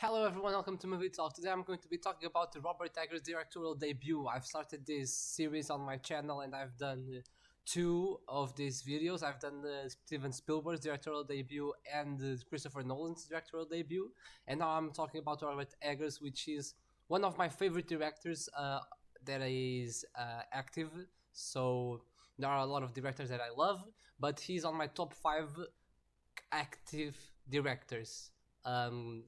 Hello everyone, welcome to Movie Talk. Today I'm going to be talking about the Robbert directorial debut. I've started this series on my channel and I've done two of these videos. I've done Steven Spielberg's directorial debut and Christopher Nolan's directorial debut. And now I'm talking about Robert Eggers, which is one of my favorite directors that is active. So there are a lot of directors that I love, but he's on my top 5 active directors. Um,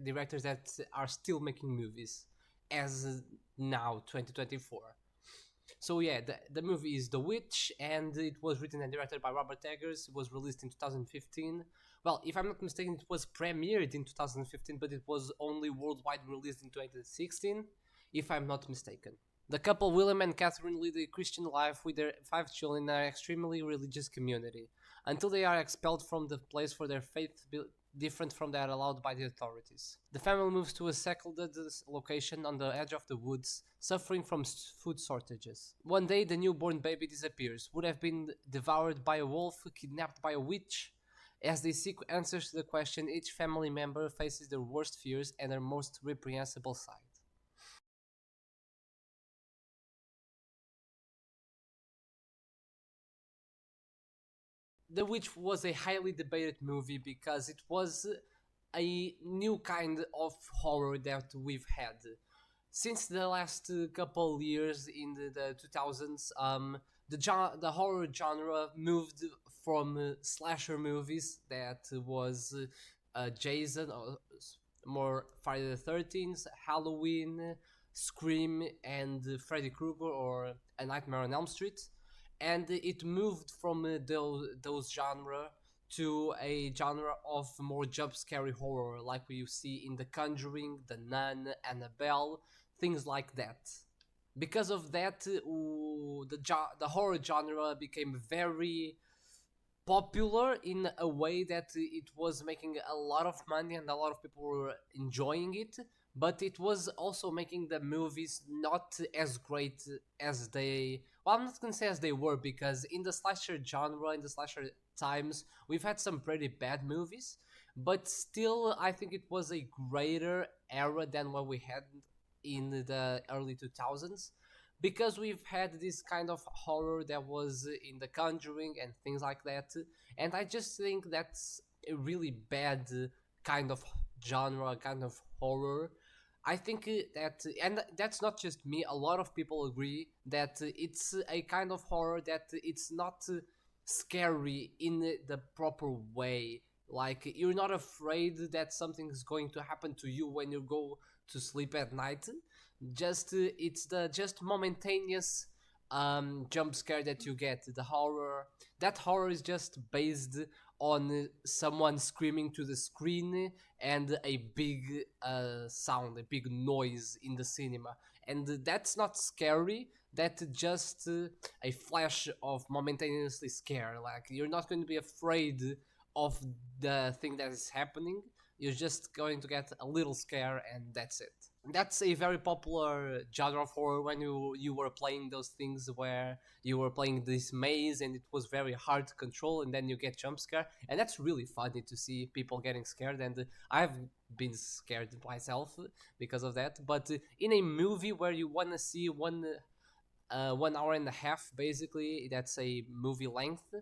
Directors that are still making movies as now 2024. So yeah, the movie is The Witch, and it was written and directed by Robert Eggers. It was released in 2015. Well, if I'm not mistaken, it was premiered in 2015, but it was only worldwide released in 2016, if I'm not mistaken. The couple William and Catherine lead a Christian life with their 5 children in an extremely religious community, until they are expelled from the place for their faith different from that allowed by the authorities. The family moves to a secluded location on the edge of the woods, suffering from food shortages. One day, the newborn baby disappears. Would have been devoured by a wolf, kidnapped by a witch? As they seek answers to the question, each family member faces their worst fears and their most reprehensible side. The Witch was a highly debated movie because it was a new kind of horror that we've had. Since the last couple years in the 2000s, the horror genre moved from slasher movies that was Jason, or more Friday the 13th, Halloween, Scream, and Freddy Krueger or A Nightmare on Elm Street, and it moved from those genre to a genre of more jump scary horror, like you see in The Conjuring, The Nun, Annabelle, things like that. Because of that, the horror genre became very popular in a way that it was making a lot of money and a lot of people were enjoying it, but it was also making the movies not as great as they, well, I'm not gonna say as they were, because in the slasher genre, in the slasher times, we've had some pretty bad movies, but still I think it was a greater era than what we had in the early 2000s, because we've had this kind of horror that was in The Conjuring and things like that, and I just think that's a really bad kind of genre, kind of horror. I think that, and that's not just me, a lot of people agree that it's a kind of horror that it's not scary in the proper way. Like, you're not afraid that something is going to happen to you when you go to sleep at night. Just it's the just momentaneous jump scare that you get. The horror, that horror is just based on someone screaming to the screen and a big sound, a big noise in the cinema, and that's not scary. That's just a flash of momentaneously scare. Like, you're not going to be afraid of the thing that is happening. You're just going to get a little scare, and that's it. That's a very popular genre of horror when you were playing those things where you were playing this maze and it was very hard to control, and then you get jump scare, and that's really funny to see people getting scared, and I've been scared myself because of that. But in a movie where you want to see 1 hour and a half, basically, that's a movie length.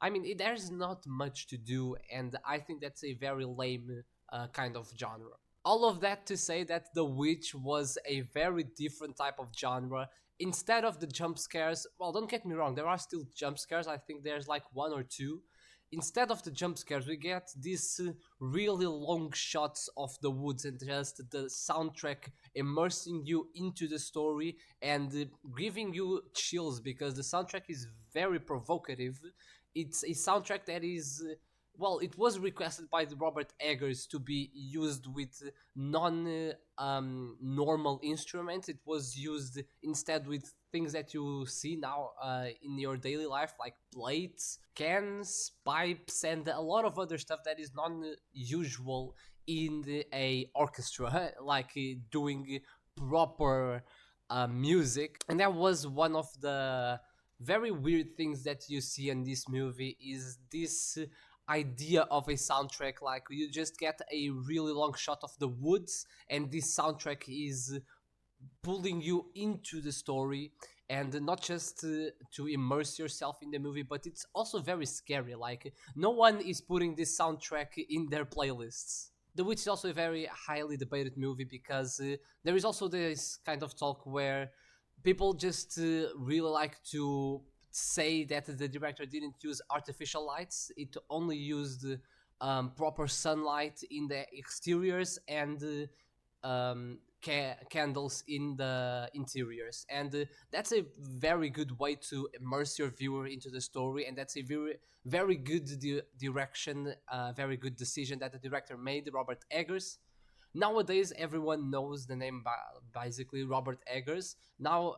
I mean, there's not much to do, and I think that's a very lame kind of genre. All of that to say that The Witch was a very different type of genre. Instead of the jump scares, well, don't get me wrong, there are still jump scares. I think there's like 1 or 2. Instead of the jump scares, we get these really long shots of the woods and just the soundtrack immersing you into the story and giving you chills, because the soundtrack is very provocative. It's a soundtrack that is well, it was requested by the Robert Eggers to be used with non normal instruments. It was used instead with things that you see now in your daily life, like plates, cans, pipes, and a lot of other stuff that is non-usual in a orchestra, like doing proper music. And that was one of the very weird things that you see in this movie, is this idea of a soundtrack. Like you just get a really long shot of the woods, and this soundtrack is pulling you into the story, and not just to immerse yourself in the movie, but it's also very scary. Like no one is putting this soundtrack in their playlists. The Witch is also a very highly debated movie because there is also this kind of talk where people just really like to say that the director didn't use artificial lights. It only used proper sunlight in the exteriors and candles in the interiors, and that's a very good way to immerse your viewer into the story, and that's a very good direction, very good decision that the director made, Robert Eggers. Nowadays everyone knows the name, basically, Robert Eggers. Now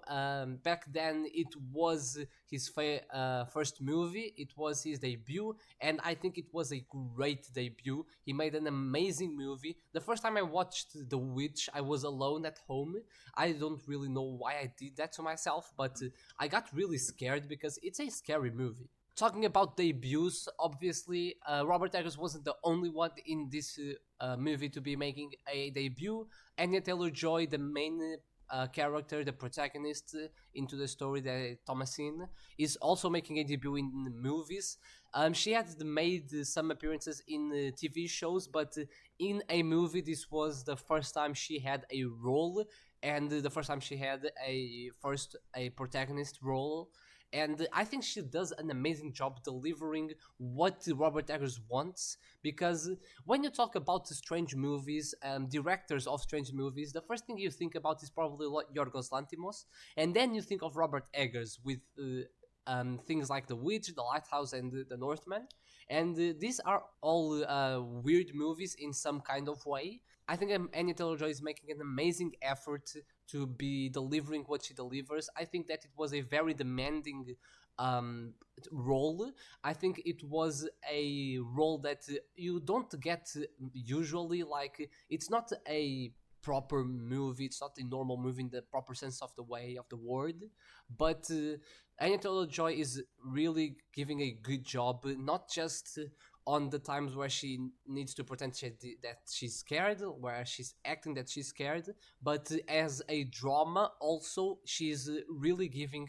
back then it was his first movie, it was his debut, and I think it was a great debut. He made an amazing movie. The first time I watched The Witch, I was alone at home. I don't really know why I did that to myself, but I got really scared because it's a scary movie. Talking about debuts, obviously, Robert Eggers wasn't the only one in this movie to be making a debut. Anya Taylor-Joy, the main character, the protagonist into the story, the Thomasine, is also making a debut in movies. She had made some appearances in TV shows, but in a movie, this was the first time she had a role, and the first time she had a protagonist role. And I think she does an amazing job delivering what Robert Eggers wants, because when you talk about strange movies, directors of strange movies, the first thing you think about is probably Yorgos Lanthimos, and then you think of Robert Eggers with things like The Witch, The Lighthouse, and The Northman. And these are all weird movies in some kind of way. I think Anya Taylor-Joy is making an amazing effort to be delivering what she delivers. I think that it was a very demanding role. I think it was a role that you don't get usually. Like, it's not a proper movie, it's not a normal movie in the proper sense of the way of the word, but Anya Taylor-Joy is really giving a good job, not just on the times where she needs to pretend that she's scared, where she's acting that she's scared, but as a drama also she's really giving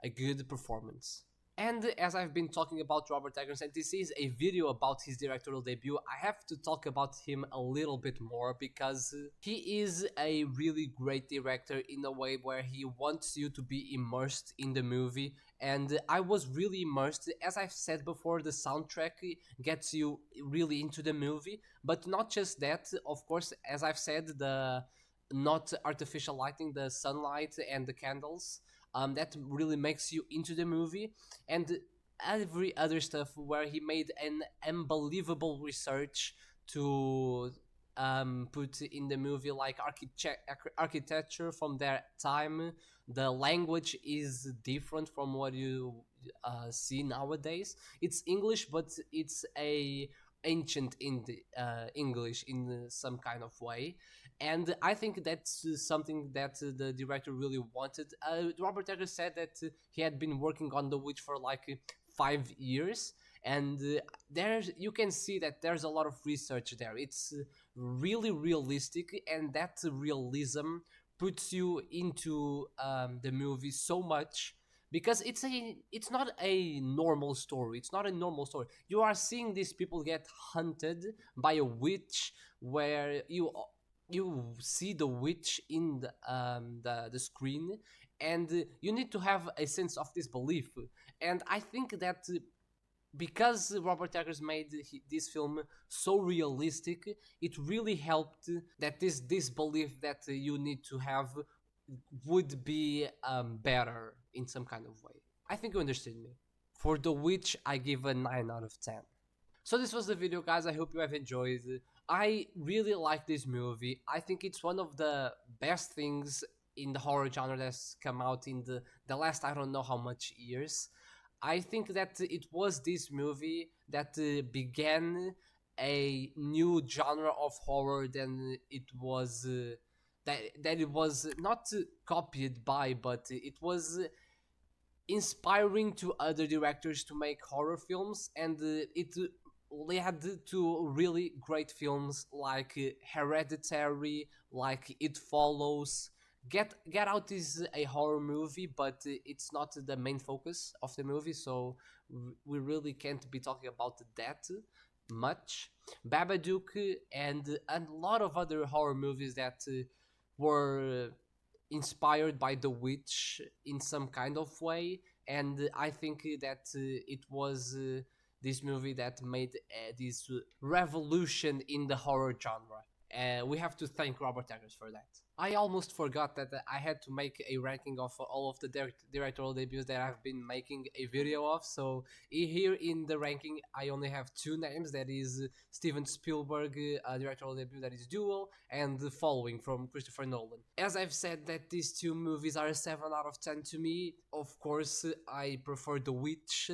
a good performance. And as I've been talking about Robert Eggers, and this is a video about his directorial debut, I have to talk about him a little bit more, because he is a really great director in a way where he wants you to be immersed in the movie. And I was really immersed. As I've said before, the soundtrack gets you really into the movie, but not just that. Of course, as I've said, the not artificial lighting, the sunlight and the candles, that really makes you into the movie, and every other stuff where he made an unbelievable research to put in the movie, like architecture from their time. The language is different from what you see nowadays. It's English, but it's a ancient in the English in some kind of way, and I think that's something that the director really wanted. Robert Eggers said that he had been working on The Witch for like 5 years, and there's you can see that there's a lot of research there. It's really realistic, and that realism puts you into the movie so much, because it's not a normal story. It's not a normal story. You are seeing these people get hunted by a witch, where you see the witch in the screen, and you need to have a sense of disbelief. And I think that because Robert Eggers made this film so realistic, it really helped that this disbelief that you need to have would be better in some kind of way. I think you understood me. For The Witch, I give a 9 out of 10. So this was the video, guys. I hope you have enjoyed. I really like this movie. I think it's one of the best things in the horror genre that's come out in the last, I don't know how much years. I think that it was this movie that began a new genre of horror. Than it was that it was not copied by, but it was inspiring to other directors to make horror films, and it led to really great films like Hereditary, like It Follows. Get Out is a horror movie, but it's not the main focus of the movie, so we really can't be talking about that much. Babadook and a lot of other horror movies that were inspired by The Witch in some kind of way, and I think that it was this movie that made this revolution in the horror genre. We have to thank Robert Eggers for that. I almost forgot that I had to make a ranking of all of the directorial debuts that I've been making a video of. So here in the ranking, I only have two names. That is Steven Spielberg directorial debut, that is Duel, and The Following from Christopher Nolan. As I've said that these two movies are a 7 out of 10 to me, of course I prefer The Witch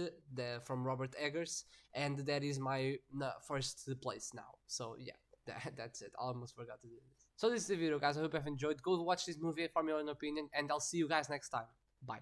from Robert Eggers, and that is my first place now. So yeah. That's it. I almost forgot to do this. So this is the video, guys. I hope you have enjoyed. Go watch this movie, form your own opinion, and I'll see you guys next time. Bye.